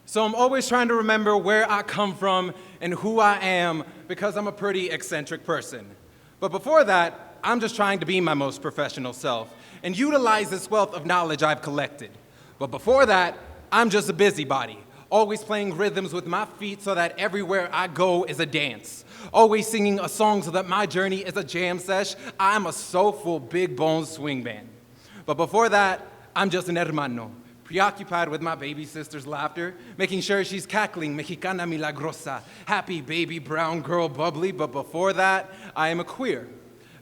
So I'm always trying to remember where I come from and who I am because I'm a pretty eccentric person. But before that, I'm just trying to be my most professional self and utilize this wealth of knowledge I've collected. But before that, I'm just a busybody, always playing rhythms with my feet so that everywhere I go is a dance. Always singing a song so that my journey is a jam sesh. I'm a soulful, big bone swing band. But before that, I'm just an hermano, preoccupied with my baby sister's laughter, making sure she's cackling, Mexicana milagrosa, happy baby brown girl bubbly. But before that, I am a queer,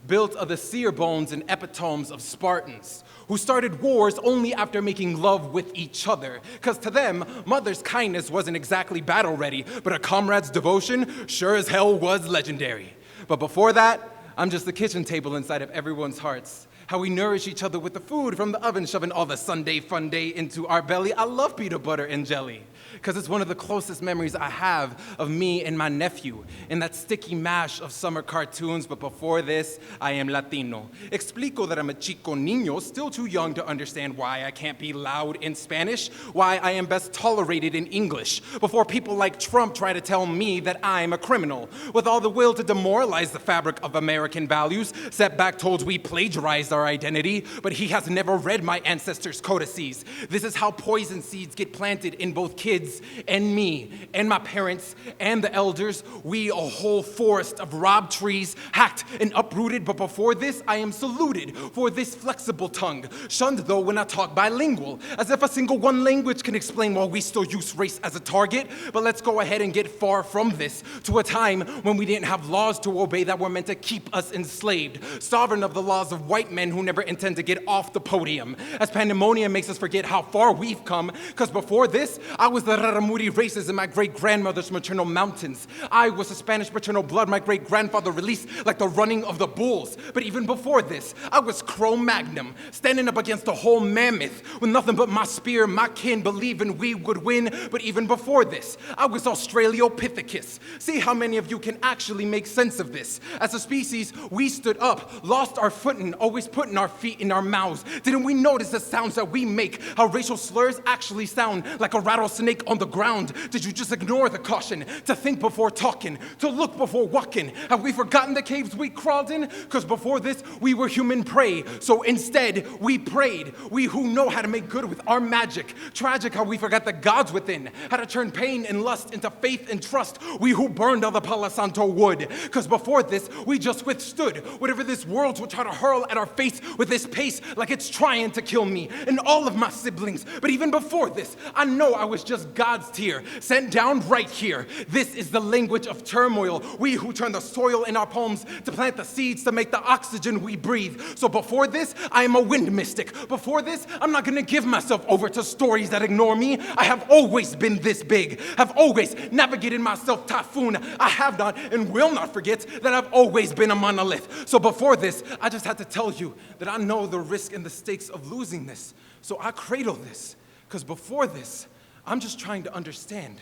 built of the seer bones and epitomes of Spartans, who started wars only after making love with each other. Because to them, mother's kindness wasn't exactly battle-ready, but a comrade's devotion sure as hell was legendary. But before that, I'm just the kitchen table inside of everyone's hearts. How we nourish each other with the food from the oven, shoving all the Sunday fun day into our belly. I love peanut butter and jelly, because it's one of the closest memories I have of me and my nephew in that sticky mash of summer cartoons. But before this, I am Latino. Explico that I'm a chico niño, still too young to understand why I can't be loud in Spanish, why I am best tolerated in English, before people like Trump try to tell me that I'm a criminal, with all the will to demoralize the fabric of American values. Setback told we plagiarized our identity, but he has never read my ancestors' codices. This is how poison seeds get planted in both kids and me and my parents and the elders. We a whole forest of robbed trees, hacked and uprooted. But before this, I am saluted for this flexible tongue, shunned though when I talk bilingual, as if a single one language can explain why we still use race as a target. But let's go ahead and get far from this to a time when we didn't have laws to obey that were meant to keep us enslaved, sovereign of the laws of white men who never intend to get off the podium, as pandemonium makes us forget how far we've come. Because before this, I was the Raramuri races in my great-grandmother's maternal mountains. I was the Spanish paternal blood my great-grandfather released like the running of the bulls. But even before this, I was Cro-Magnon, standing up against a whole mammoth with nothing but my spear, my kin, believing we would win. But even before this, I was Australopithecus. See how many of you can actually make sense of this. As a species, we stood up, lost our footing, always putting our feet in our mouths. Didn't we notice the sounds that we make, how racial slurs actually sound like a rattlesnake on the ground? Did you just ignore the caution to think before talking, to look before walking? Have we forgotten the caves we crawled in? Because before this, we were human prey. So instead, we prayed. We who know how to make good with our magic. Tragic how we forgot the gods within, how to turn pain and lust into faith and trust. We who burned all the Palo Santo wood. Because before this, we just withstood whatever this world will try to hurl at our face with this pace like it's trying to kill me and all of my siblings. But even before this, I know I was just God's tear sent down right here. This is the language of turmoil. We who turn the soil in our palms to plant the seeds to make the oxygen we breathe. So before this, I am a wind mystic. Before this, I'm not gonna give myself over to stories that ignore me. I have always been this big, have always navigated myself typhoon. I have not and will not forget that I've always been a monolith. So before this, I just had to tell you that I know the risk and the stakes of losing this. So I cradle this, because before this, I'm just trying to understand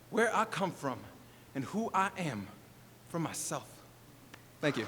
where I come from and who I am for myself. Thank you.